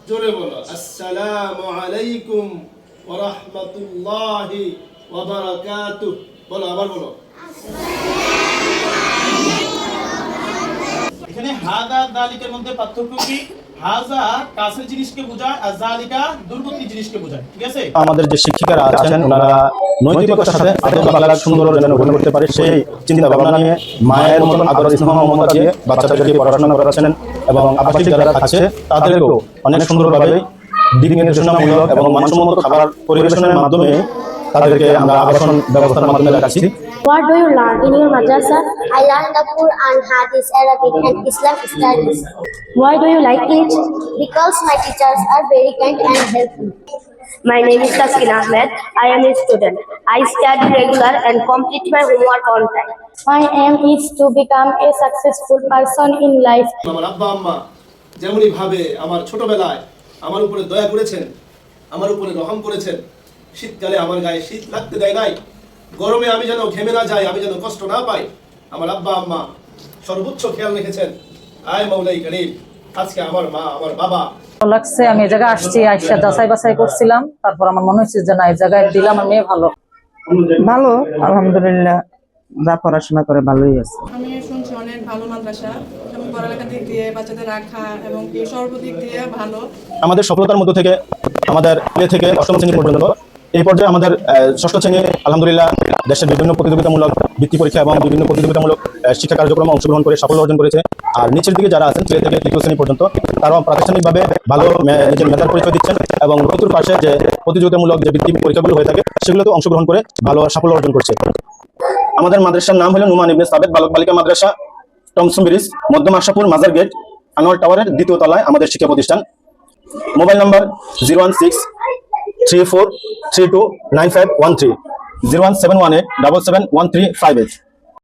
জোরে বলো, আসসালামু আলাইকুম ওয়া রাহমাতুল্লাহি ওয়া বারাকাতুহু। বলো, আবার বলো। এখানে হাদা দালিকের মধ্যে পার্থক্য কি? হাজা কাছের জিনিসকে বোঝায় আর জালিকা দূরবর্তী জিনিসকে বোঝায়। ঠিক আছে? আমাদের যে শিক্ষিকারা আছেন ওনারা নৈতিকতার সাথে আদব আখলাক সুন্দর যেন গ্রহণ করতে পারে সেই চিন্তা ভাবনা নিয়ে মায়ের মতন আদর স্নেহ মমতা দিয়ে বাচ্চাদেরকে পড়াশোনা করাচ্ছেন এবং আবাসিক যারা থাকছে তাদেরকেও অনেক সুন্দরভাবে দিক নির্দেশনামূলক এবং মানসম্মত খাবার পরিবেশনের মাধ্যমে তাদেরকে আমরা আবাসন ব্যবস্থার মাধ্যমে রাখছি। What do you learn in your madrasa? I learned the Quran, Hadith, Arabic, and Islam studies. Why do you like it? Because my teachers are very kind and helpful. My name is Taskin Ahmed. I am a student. I study regular and complete my homework on time. My aim is to become a successful person in life. আমার আব্বা আম্মা যেমনই ভাবে আমার ছোটবেলায় আমার উপরে দয়া করেছেন, আমার উপরে রহম করেছেন, শীতকালে আমার গায়ে শীত লাগতে দেয় নাই, গরমে আমি যেন ঘেমে না যাই, আমি যেন কষ্ট না পাই, আমার আব্বা আম্মা সর্বোচ্চ খেয়াল রেখেছেন। আয় মাওলাই করিম, আজকে আমার মা আমার বাবা লাগছে। আমি এই জায়গায় আসছি, আইসা যাচাই বাছাই করছিলাম, তারপর আমার মনে হচ্ছে যে না এই জায়গায় দিলাম আমার মেয়ে ভালো ভালো আলহামদুলিল্লাহ, যা পড়াশোনা করে ভালোই আছে। আমি শুনছি অনেক ভালো মাদ্রাসা এবং পড়ালেখার দিক দিয়ে বাচ্চাদের রাখা এবং সর্বদিক দিয়ে ভালো। আমাদের সফলতার মধ্য থেকে আমাদের প্লে থেকে অষ্টম শ্রেণী পর্যন্ত এই পর্যায়ে আমাদের ষষ্ঠ শ্রেণী আলহামদুলিল্লাহ দেশের বিভিন্ন প্রতিযোগিতামূলক বৃত্তি পরীক্ষা এবং বিভিন্ন প্রতিযোগিতামূলক শিক্ষা কার্যক্রমে অংশগ্রহণ করে সাফল্য অর্জন করেছে। আর নিচের দিকে যারা আছেন প্লে থেকে তৃতীয় শ্রেণী পর্যন্ত তারাও প্রাতিষ্ঠানিকভাবে ভালো নিজের মেধার পরিচয় দিচ্ছেন এবং প্রচুর পাশে যে প্রতিযোগিতামূলক যে বৃত্তি পরীক্ষাগুলো হয়ে থাকে সেগুলোতে অংশগ্রহণ করে ভালো সাফল্য অর্জন করছে। আমাদের মাদ্রাসার নাম হলো নুমান ইবনে সাবেত বালক বালিকা মাদ্রাসা, টমসন ব্রিজ, মধ্যম আশাপুর, মাজার গেট, আনোয়ার টাওয়ারের দ্বিতীয় তলায় আমাদের শিক্ষা প্রতিষ্ঠান। Mobile number 01634329513, 01718771358।